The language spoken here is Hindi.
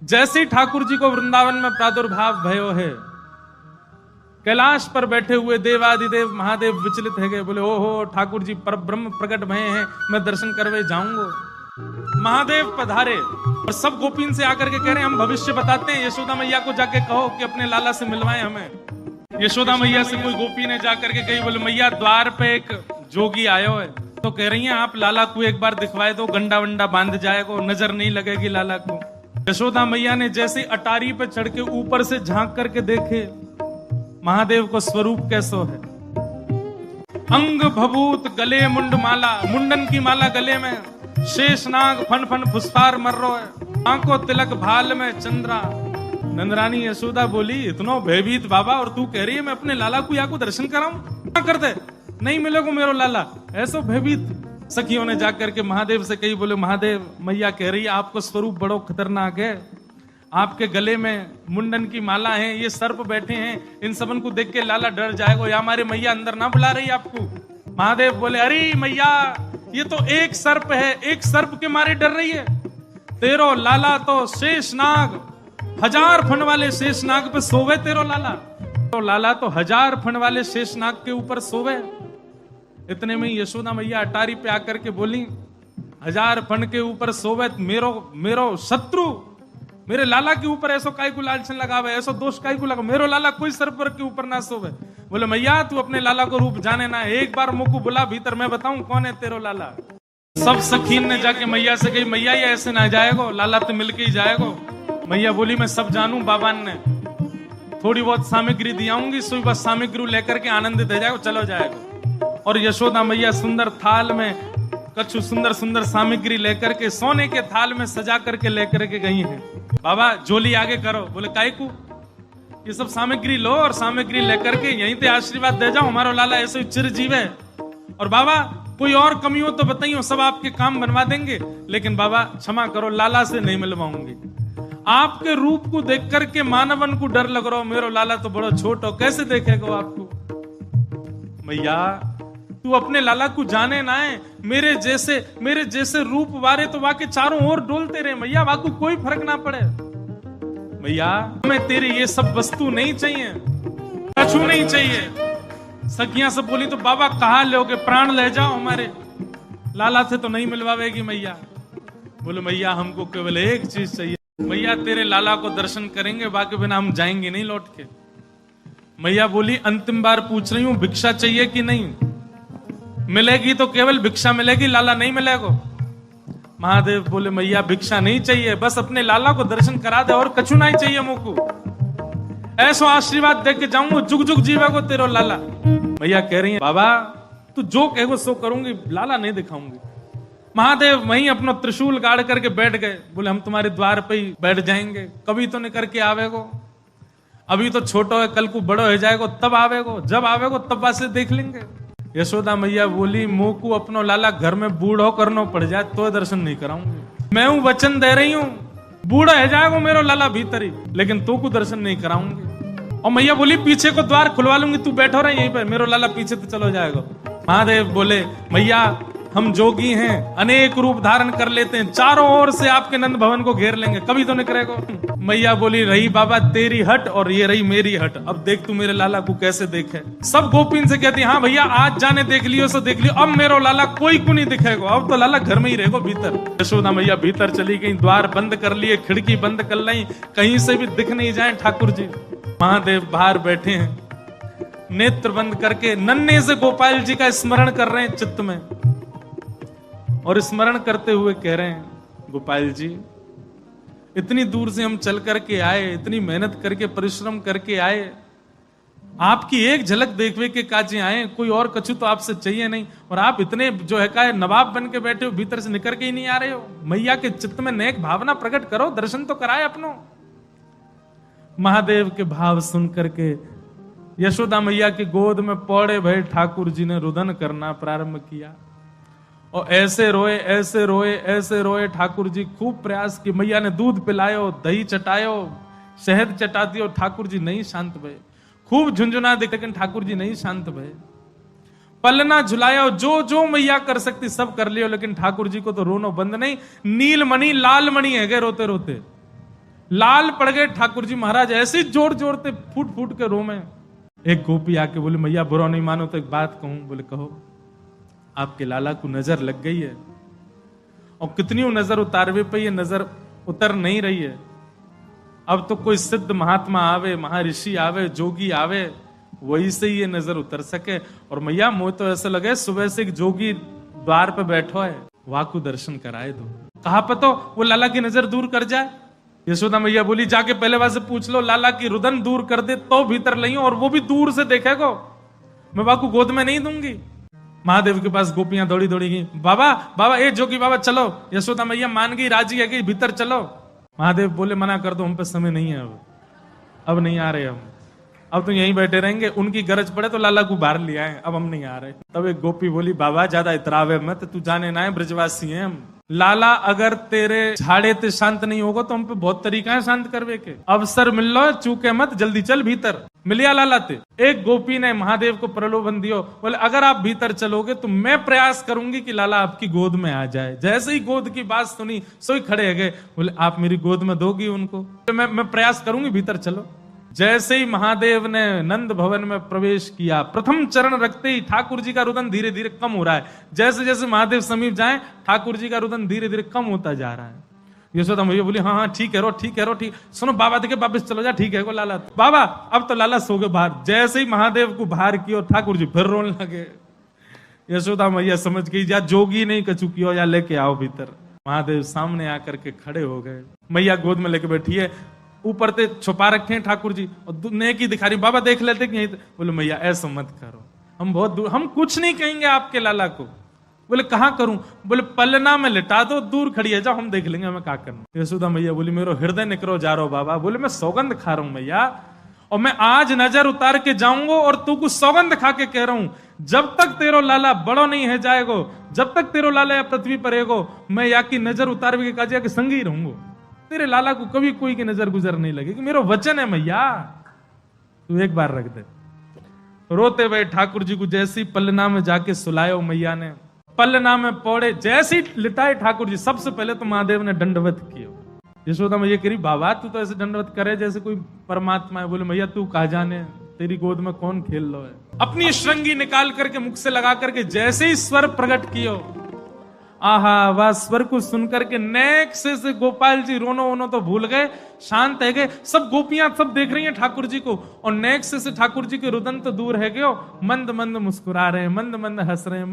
जैसे ही ठाकुर जी को वृंदावन में प्रादुर्भाव भयो है, कैलाश पर बैठे हुए देवादिदेव महादेव विचलित है गए, बोले ओहो ठाकुर जी पर ब्रह्म प्रकट भये हैं, मैं दर्शन करवे जाऊंगा। महादेव पधारे और सब गोपीन से आकर के कह रहे हैं हम भविष्य बताते हैं, यशोदा मैया को जाके कहो कि अपने लाला से मिलवाएं हमें। यशोदा मैया से कोई गोपी ने जाकर के कही, बोले मैया द्वार पे एक जोगी आयो है, तो कह रही हैं आप लाला को एक बार दिखवाए दो, गंडा वंडा बांध जाएगा, नजर नहीं लगेगी लाला को। यशोदा मैया ने जैसे अटारी पे चढ़ के ऊपर से झांक करके देखे महादेव को स्वरूप कैसो है, अंग भभूत गले मुंड माला, मुंडन की माला गले में, शेषनाग फन फन फुसफार मर रो है, आंखों तिलक भाल में चंद्रा। नंदरानी यशोदा बोली इतना भयभीत बाबा, और तू कह रही है मैं अपने लाला को या को दर्शन कराऊं, क्या कर दे, नहीं मिलेगा मेरो लाला, ऐसो भयभीत। सखियों ने जाकर के महादेव से कही, बोले महादेव मैया कह रही है आपको स्वरूप बड़ो खतरनाक है, आपके गले में मुंडन की माला है, ये सर्प बैठे हैं, इन सबन को देख के लाला डर जाएगा, या हमारे मैया अंदर ना बुला रही आपको। महादेव बोले अरे मैया ये तो एक सर्प है, एक सर्प के मारे डर रही है, तेरो लाला तो शेषनाग, 1000 फण वाले शेषनाग पे सोवे तेरो लाला, तो लाला तो 1000 फण वाले शेषनाग के ऊपर सोवे। इतने में यशोदा मैया अटारी पे आकर के बोली 1000 फण के ऊपर सोवे मेरो शत्रु, मेरे लाला के ऊपर ऐसो काय को लालचन लगावे, ऐसो दोष काय को लगा, मेरो लाला कोई सर्प के ऊपर ना सोवे। बोले मैया तू अपने लाला को रूप जाने ना, एक बार मुझको बुला भीतर, मैं बताऊं कौन है तेरो लाला। सब सखीन ने जाके मैया से कही मैया ये ऐसे ना जाएगो, लाला तो मिलके ही जाएगो। मैया बोली मैं सब जानू, बाबा ने थोड़ी बहुत सामग्री दियाऊंगी, सुई बस सामग्री लेकर के आनंदित हो जाएगो, चलो जाएगो। और यशोदा मैया सुंदर थाल में कछु सुंदर सुंदर सामग्री लेकर के सोने के थाल में सजा करके लेकर के गई हैं। बाबा झोली आगे करो, बोले काय को, ये सब सामग्री लो और सामग्री लेकर के यहीं पे आशीर्वाद दे जाओ, हमारा लाला ऐसे चिरजीव है। और बाबा कोई और कमी हो तो बताइए, सब आपके काम बनवा देंगे, लेकिन बाबा क्षमा करो लाला से नहीं मिलवाऊंगी। आपके रूप को देख करके मानवन को डर लग रहा हो, मेरो लाला तो बड़ा छोट हो, कैसे देखेगा आपको। मैया तू अपने लाला को जाने ना है, मेरे जैसे रूप वारे तो वाके चारों ओर डोलते रहे मैया, वाको कोई फर्क ना पड़े। मैया हमें तेरी ये सब वस्तु नहीं चाहिए, कछु नहीं चाहिए। सखियां सब बोली तो बाबा कहा लोगे, प्राण ले जाओ, हमारे लाला से तो नहीं मिलवावेगी मैया। बोले मैया हमको केवल एक चीज चाहिए, मैया तेरे लाला को दर्शन करेंगे, बाकी बिना हम जाएंगे नहीं लौट के। मैया बोली अंतिम बार पूछ रही हूं भिक्षा चाहिए कि नहीं, मिलेगी तो केवल भिक्षा मिलेगी, लाला नहीं मिलेगा। महादेव बोले मैया भिक्षा नहीं चाहिए, बस अपने लाला को दर्शन करा दे और कछु नहीं चाहिए मुझको, ऐसो आशीर्वाद दे के जाऊंगा, जुग जुग जीवेगो तेरो लाला। मैया कह रही है बाबा तू जो कहेगो सो करूंगी, लाला नहीं दिखाऊंगी। महादेव वहीं अपना त्रिशूल गाड़ करके बैठ गए, बोले हम तुम्हारे द्वार पे ही बैठ जाएंगे, कभी तो निकल के आवेगो, अभी तो छोटो है, कल को बड़ो हो जाएगो तब आवेगो, जब आवेगो तब वासे देख लेंगे। यशोदा मैया बोली मुंह को अपनो लाला घर में बूढ़ो करनो पड़ जाए तो दर्शन नहीं कराऊंगी, मैं हूं वचन दे रही हूं, बूढ़ा है जाएगो मेरो लाला भीतर ही, लेकिन तो को दर्शन नहीं कराऊंगी। और मैया बोली पीछे को द्वार खुलवा लूंगी, तू बैठो रहे यहीं पर, मेरो लाला पीछे तो चलो जाएगा। महादेव बोले मैया हम जोगी हैं, अनेक रूप धारण कर लेते हैं, चारों ओर से आपके नंद भवन को घेर लेंगे, कभी तो निकलेगा। मैया बोली रही बाबा तेरी हट और ये रही मेरी हट, अब देख तू मेरे लाला को कैसे देखे। सब गोपीन से कहती हाँ भैया आज जाने देख लियो सो देख लियो, अब मेरो लाला कोई को नहीं दिखेगा, अब तो लाला घर में ही रहेगा भीतर। यशोदा मैया भीतर चली गई, द्वार बंद कर लिए, खिड़की बंद कर ली, कहीं से भी दिख नहीं जाए ठाकुर जी। महादेव बाहर बैठे हैं, नेत्र बंद करके नन्हे से गोपाल जी का स्मरण कर रहे हैं चित्त में, और स्मरण करते हुए कह रहे हैं गोपाल जी इतनी दूर से हम चल करके आए, इतनी मेहनत करके परिश्रम करके आए, आपकी एक झलक देखने के काजे आए, कोई और कछु तो आपसे चाहिए नहीं, और आप इतने जो है का नवाब बन के बैठे हो, भीतर से निकल के ही नहीं आ रहे हो। मैया के चित्त में नेक भावना प्रकट करो, दर्शन तो कराए अपनो। महादेव के भाव सुन करके यशोदा मैया की गोद में पौड़े भय ठाकुर जी ने रुदन करना प्रारंभ किया, और ऐसे रोए ऐसे रोए ऐसे रोए। ठाकुर जी खूब प्रयास की, मैया ने दूध पिलायो, दही चटायो, शहद चटा दियो, ठाकुर जी नहीं शांत भये। खूब झुंझुना दे, लेकिन ठाकुर जी नहीं शांत भये। पलना झुलायो, जो जो मैया कर सकती सब कर लियो, लेकिन ठाकुर जी को तो रोनो बंद नहीं। नीलमणि लाल मणि है गए रोते रोते, लाल पड़ गए ठाकुर जी महाराज, ऐसे जोर जोरते फूट फूट के रो में। एक गोपी आके बोले मैया बुरा नहीं मानो तो एक बात कहूं। बोले कहो। आपके लाला को नजर लग गई है, और कितनी नजर उतारवे पे ये नजर उतर नहीं रही है। अब तो कोई सिद्ध महात्मा आवे, महर्षि आवे, जोगी आवे, वही से ये नजर उतर सके। और मैया मुझे तो ऐसा लगे सुबह से एक जोगी द्वार पे बैठो है, वहां को दर्शन कराए दो। कहा पतो वो लाला की नजर दूर कर जाए। यशोदा मैया बोली जाके पहले वहां से पूछ लो, लाला की रुदन दूर कर दे तो भीतर नहीं, और वो भी दूर से देखेगो, मैं बाबा को गोद में नहीं दूंगी। महादेव के पास गोपियां दौड़ी दौड़ी गई, बाबा बाबा ए जोगी बाबा चलो। यशोदा मैया मान गई, राजी है गई, भीतर चलो। महादेव बोले मना कर दो, हम पे समय नहीं है, अब नहीं आ रहे हम, अब तो यहीं बैठे रहेंगे, उनकी गरज पड़े तो लाला को बाहर ले आए, अब हम नहीं आ रहे। तब एक गोपी बोली बाबा ज्यादा इतरावे मत, तू जाने ना है ब्रजवासी हैं हम। लाला अगर तेरे झाड़े ते शांत नहीं होगा तो हम पे बहुत तरीका है शांत करवे के, अवसर मिल लो, चूके मत, जल्दी चल भीतर। मिलिया लाला ते। एक गोपी ने महादेव को प्रलोभन दियो, बोले अगर आप भीतर चलोगे तो मैं प्रयास करूंगी कि लाला आपकी गोद में आ जाए। जैसे ही गोद की बात सुनी सोई खड़े है गए, बोले आप मेरी गोद में दोगी उनको? मैं प्रयास करूंगी, भीतर चलो। जैसे ही महादेव ने नंद भवन में प्रवेश किया, प्रथम चरण रखते ही ठाकुर जी का रुदन धीरे धीरे कम हो रहा है। जैसे जैसे महादेव समीप जाए ठाकुर जी का रुदन धीरे धीरे कम होता जा रहा है। यशोदा मैया बोली हाँ हाँ ठीक है रो, ठीक है रो, ठीक। सुनो बाबा देखे वापस चलो जा, ठीक है को लाला बाबा। अब तो लाला सो गए बाहर। जैसे ही महादेव को बाहर किया ठाकुर जी फिर रोने लगे। यशोदा मैया समझ गई या जोगी नहीं कछु कियो, या लेके आओ भीतर। महादेव सामने आकर के खड़े हो गए, मैया गोद में लेके बैठी है, ऊपर ते छुपा रखे हैं ठाकुर जी, और नेकी दिखा रही। बाबा देख लेते कि यहीं। बोले मैया ऐसा मत करो, हम बहुत दूर, हम कुछ नहीं कहेंगे आपके लाला को। बोले कहाँ करूं? बोले पलना में लिटा दो, दूर खड़ी है, जाओ हम देख लेंगे हमें क्या करना। यशोदा मैया बोली मेरा हृदय निकरो जा रहा हो बाबा। बोले मैं सौगंध खा रहा हूं मैया, और मैं आज नजर उतार के जाऊंगा, और तू कुछ सौगंध खा के कह रहा हूं, जब तक तेरो लाला बड़ो नहीं है जाएगो, जब तक तेरो लाला या पृथ्वी पर रहेगो, मैं या की नजर उतार के काजिया के संग ही रहूंगा। तेरे लाला को कभी कोई की नजर गुजर नहीं लगेगी, मेरा वचन है मैया, तू एक बार रख दे। रोते हुए ठाकुर जी को जैसी पलना में जाके सुलायो मैया ने, पलना में पौड़े जैसी लिटाए ठाकुर जी, सबसे पहले तो महादेव ने दंडवत किया। यशोदा मैया कह रही बाबा तू तो ऐसे दंडवत करे जैसे कोई परमात्मा है। बोले मैया तू कहा जाने, तेरी गोद में कौन खेल लो है। अपनी श्रृंगी निकाल करके मुख से लगा करके जैसे ही स्वर प्रकट कियो, आहा वह स्वर को सुनकर के नेक से गोपाल जी रोनो वोनो तो भूल गए, शांत है गए। सब गोपियां सब देख रही हैं ठाकुर जी को, और नेक से ठाकुर जी के रुदन तो दूर है गयो, मंद मंद मुस्कुरा रहे हैं, मंद मंद हंस रहे हैं।